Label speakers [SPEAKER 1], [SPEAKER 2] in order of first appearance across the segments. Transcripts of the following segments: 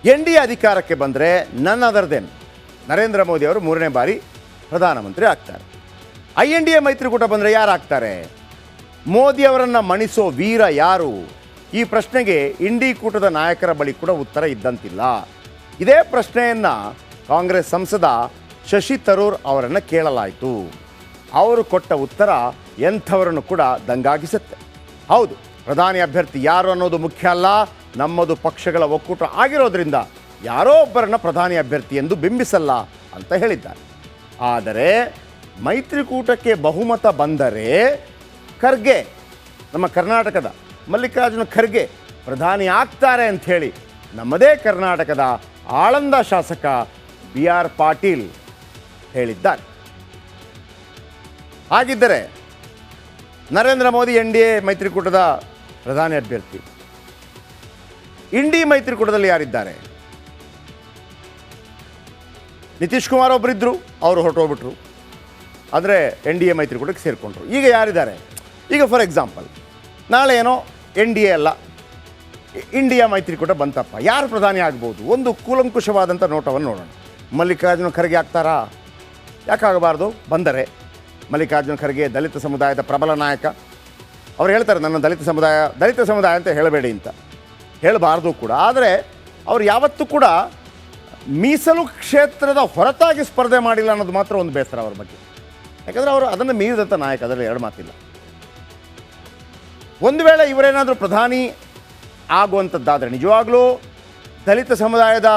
[SPEAKER 1] N D A ಅಧಿಕಾರಕ್ಕೆ ಬಂದರೆ ನನ್ ಅದರ್ ದೆನ್ ನರೇಂದ್ರ ಮೋದಿ ಅವರು 3ನೇ ಬಾರಿ ಪ್ರಧಾನಮಂತ್ರಿ ಆಗ್ತಾರೆ. INDA ಮೈತ್ರಿಕೂಟ ಬಂದರೆ ಯಾರು ಆಗ್ತಾರೆ? ಮೋದಿ ಅವರನ್ನು ಮಣಿಸೋ ವೀರ ಯಾರು? ಈ ಪ್ರಶ್ನೆಗೆ ಇಂಡಿ ಕೂಟದ ನಾಯಕರ ಬಳಿ ಕೂಡ ಉತ್ತರ ಇದ್ದಂತಿಲ್ಲ. ಇದೇ ಪ್ರಶ್ನೆಯನ್ನು ಕಾಂಗ್ರೆಸ್ ಸಂಸದ ಶಶಿ ತರೂರ್ ಅವರನ್ನು ಕೇಳಲಾಯಿತು. ಅವರು ಕೊಟ್ಟ ಉತ್ತರ ಎಂಥವರನ್ನು ಕೂಡ ದಂಗಾಗಿಸುತ್ತೆ. ಹೌದು, ಪ್ರಧಾನಿ ಅಭ್ಯರ್ಥಿ ಯಾರು ಅನ್ನೋದು ಮುಖ್ಯ ಅಲ್ಲ, ನಮ್ಮದು ಪಕ್ಷಗಳ ಒಕ್ಕೂಟ ಆಗಿರೋದ್ರಿಂದ ಯಾರೋ ಒಬ್ಬರನ್ನ ಪ್ರಧಾನಿ ಅಭ್ಯರ್ಥಿ ಎಂದು ಬಿಂಬಿಸಲ್ಲ ಅಂತ ಹೇಳಿದ್ದಾರೆ. ಆದರೆ ಮೈತ್ರಿಕೂಟಕ್ಕೆ ಬಹುಮತ ಬಂದರೆ ಖರ್ಗೆ, ನಮ್ಮ ಕರ್ನಾಟಕದ ಮಲ್ಲಿಕಾರ್ಜುನ ಖರ್ಗೆ ಪ್ರಧಾನಿ ಆಗ್ತಾರೆ ಅಂಥೇಳಿ ನಮ್ಮದೇ ಕರ್ನಾಟಕದ ಆಳಂದ ಶಾಸಕ BR ಪಾಟೀಲ್ ಹೇಳಿದ್ದಾರೆ. ಹಾಗಿದ್ದರೆ ನರೇಂದ್ರ ಮೋದಿ NDA ಮೈತ್ರಿಕೂಟದ ಪ್ರಧಾನಿ ಅಭ್ಯರ್ಥಿ. ಇಂಡಿ ಮೈತ್ರಿಕೂಟದಲ್ಲಿ ಯಾರಿದ್ದಾರೆ? ನಿತೀಶ್ ಕುಮಾರ್ ಒಬ್ಬರಿದ್ದರು, ಅವರು ಹೊರಟೋಗ್ಬಿಟ್ರು. ಅಂದರೆ NDA ಮೈತ್ರಿಕೂಟಕ್ಕೆ ಸೇರಿಕೊಂಡ್ರು. ಈಗ ಯಾರಿದ್ದಾರೆ? ಈಗ ಫಾರ್ ಎಕ್ಸಾಂಪಲ್ ನಾಳೆ ಏನೋ NDA ಅಲ್ಲ ಇಂಡಿಯಾ ಮೈತ್ರಿಕೂಟ ಬಂತಪ್ಪ, ಯಾರು ಪ್ರಧಾನಿ ಆಗ್ಬೋದು? ಒಂದು ಕೂಲಂಕುಷವಾದಂಥ ನೋಟವನ್ನು ನೋಡೋಣ. ಮಲ್ಲಿಕಾರ್ಜುನ ಖರ್ಗೆ ಆಗ್ತಾರಾ? ಯಾಕಾಗಬಾರ್ದು? ಬಂದರೆ ಮಲ್ಲಿಕಾರ್ಜುನ ಖರ್ಗೆ ದಲಿತ ಸಮುದಾಯದ ಪ್ರಬಲ ನಾಯಕ. ಅವ್ರು ಹೇಳ್ತಾರೆ, ನನ್ನ ದಲಿತ ಸಮುದಾಯ ಅಂತ ಹೇಳಬೇಡಿ ಅಂತ. ಹೇಳಬಾರ್ದು ಕೂಡ. ಆದರೆ ಅವರು ಯಾವತ್ತೂ ಕೂಡ ಮೀಸಲು ಕ್ಷೇತ್ರದ ಹೊರತಾಗಿ ಸ್ಪರ್ಧೆ ಮಾಡಿಲ್ಲ ಅನ್ನೋದು ಮಾತ್ರ ಒಂದು ಬೇಸರ ಅವ್ರ ಬಗ್ಗೆ. ಯಾಕಂದರೆ ಅವರು ಅದನ್ನು ಮೀರಿದಂಥ ನಾಯಕ, ಅದರಲ್ಲಿ ಎರಡು ಮಾತಿಲ್ಲ. ಒಂದು ವೇಳೆ ಇವರೇನಾದರೂ ಪ್ರಧಾನಿ ಆಗುವಂಥದ್ದಾದರೆ ನಿಜವಾಗ್ಲೂ ದಲಿತ ಸಮುದಾಯದ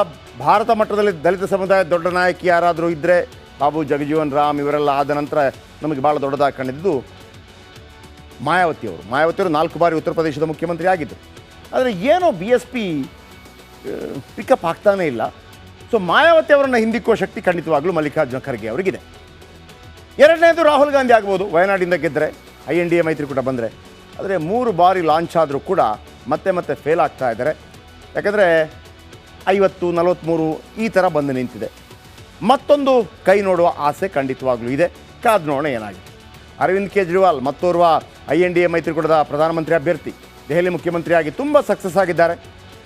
[SPEAKER 1] ಭಾರತ ಮಟ್ಟದಲ್ಲಿ ದಲಿತ ಸಮುದಾಯದ ದೊಡ್ಡ ನಾಯಕಿ ಯಾರಾದರೂ ಇದ್ದರೆ ಬಾಬು ಜಗಜೀವನ್ ರಾಮ್ ಇವರೆಲ್ಲ ಆದ ನಂತರ ನಮಗೆ ಭಾಳ ದೊಡ್ಡದಾಗಿ ಕಂಡಿದ್ದು ಮಾಯಾವತಿಯವರು 4 ಬಾರಿ ಉತ್ತರ ಪ್ರದೇಶದ ಮುಖ್ಯಮಂತ್ರಿ ಆಗಿದ್ದರು. ಆದರೆ ಏನೋ BSP ಪಿಕಪ್ ಆಗ್ತಾನೇ ಇಲ್ಲ. ಸೊ ಮಾಯಾವತಿ ಅವರನ್ನು ಹಿಂದಿಕ್ಕುವ ಶಕ್ತಿ ಖಂಡಿತವಾಗಲೂ ಮಲ್ಲಿಕಾರ್ಜುನ ಖರ್ಗೆ ಅವರಿಗಿದೆ. ಎರಡನೇದು ರಾಹುಲ್ ಗಾಂಧಿ ಆಗ್ಬೋದು, ವಯನಾಡಿಂದ ಗೆದ್ದರೆ INDA ಮೈತ್ರಿಕೂಟ ಬಂದರೆ. ಆದರೆ 3 ಬಾರಿ ಲಾಂಚ್ ಆದರೂ ಕೂಡ ಮತ್ತೆ ಫೇಲ್ ಆಗ್ತಾ ಇದ್ದಾರೆ. ಯಾಕಂದರೆ 50, 43 ಈ ಥರ ಬಂದು ನಿಂತಿದೆ. ಮತ್ತೊಂದು ಕೈ ನೋಡುವ ಆಸೆ ಖಂಡಿತವಾಗ್ಲೂ ಇದೆ. ಕಾದು ನೋಡೋಣ ಏನಾಗಿದೆ. ಅರವಿಂದ್ ಕೇಜ್ರಿವಾಲ್ ಮತ್ತೋರ್ವ INDA ಮೈತ್ರಿಕೂಟದ ಪ್ರಧಾನಮಂತ್ರಿ ಅಭ್ಯರ್ಥಿ, ದೆಹಲಿ ಮುಖ್ಯಮಂತ್ರಿಯಾಗಿ ತುಂಬ ಸಕ್ಸಸ್ ಆಗಿದ್ದಾರೆ.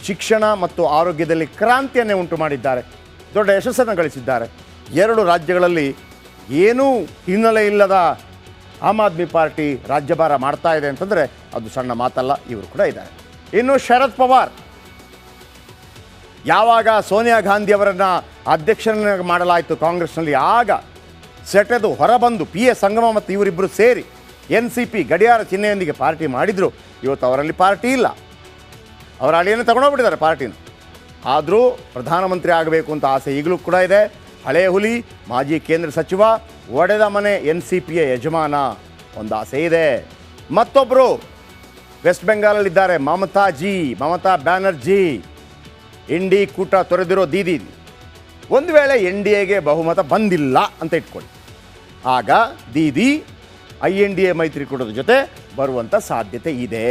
[SPEAKER 1] ಶಿಕ್ಷಣ ಮತ್ತು ಆರೋಗ್ಯದಲ್ಲಿ ಕ್ರಾಂತಿಯನ್ನೇ ಉಂಟು ಮಾಡಿದ್ದಾರೆ. ದೊಡ್ಡ ಯಶಸ್ಸನ್ನು ಗಳಿಸಿದ್ದಾರೆ. 2 ರಾಜ್ಯಗಳಲ್ಲಿ ಏನೂ ಹಿನ್ನೆಲೆ ಇಲ್ಲದ ಆಮ್ ಆದ್ಮಿ ಪಾರ್ಟಿ ರಾಜ್ಯಭಾರ ಮಾಡ್ತಾ ಇದೆ ಅಂತಂದರೆ ಅದು ಸಣ್ಣ ಮಾತಲ್ಲ. ಇವರು ಕೂಡ ಇದ್ದಾರೆ. ಇನ್ನು ಶರದ್ ಪವಾರ್, ಯಾವಾಗ ಸೋನಿಯಾ ಗಾಂಧಿ ಅವರನ್ನು ಅಧ್ಯಕ್ಷರನ್ನಾಗಿ ಮಾಡಲಾಯಿತು ಕಾಂಗ್ರೆಸ್ನಲ್ಲಿ, ಆಗ ಸೆಟೆದು ಹೊರಬಂದು PA ಸಂಗಮ ಮತ್ತು ಇವರಿಬ್ಬರು ಸೇರಿ NCP ಗಡಿಯಾರ ಚಿಹ್ನೆಯೊಂದಿಗೆ ಪಾರ್ಟಿ ಮಾಡಿದರು. ಇವತ್ತು ಅವರಲ್ಲಿ ಪಾರ್ಟಿ ಇಲ್ಲ. ಅವರ ಅಳಿಯನ್ನು ತಗೊಂಡೋಗ್ಬಿಟ್ಟಿದ್ದಾರೆ ಪಾರ್ಟಿನ. ಆದರೂ ಪ್ರಧಾನಮಂತ್ರಿ ಆಗಬೇಕು ಅಂತ ಆಸೆ ಈಗಲೂ ಕೂಡ ಇದೆ. ಹಳೆ ಹುಲಿ, ಮಾಜಿ ಕೇಂದ್ರ ಸಚಿವ, ಒಡೆದ ಮನೆ NCPಯ ಯಜಮಾನ, ಒಂದು ಆಸೆ ಇದೆ. ಮತ್ತೊಬ್ಬರು ವೆಸ್ಟ್ ಬೆಂಗಾಲಲ್ಲಿದ್ದಾರೆ, ಮಮತಾ ಬ್ಯಾನರ್ಜಿ. ಇಂಡಿ ಕೂಟ ತೊರೆದಿರೋ ದೀದಿ. ಒಂದು ವೇಳೆ NDAಗೆ ಬಹುಮತ ಬಂದಿಲ್ಲ ಅಂತ ಇಟ್ಕೊಳ್ಳಿ, ಆಗ ದೀದಿ INDA ಮೈತ್ರಿಕೂಟದ ಜೊತೆ ಬರುವಂಥ ಸಾಧ್ಯತೆ ಇದೆ.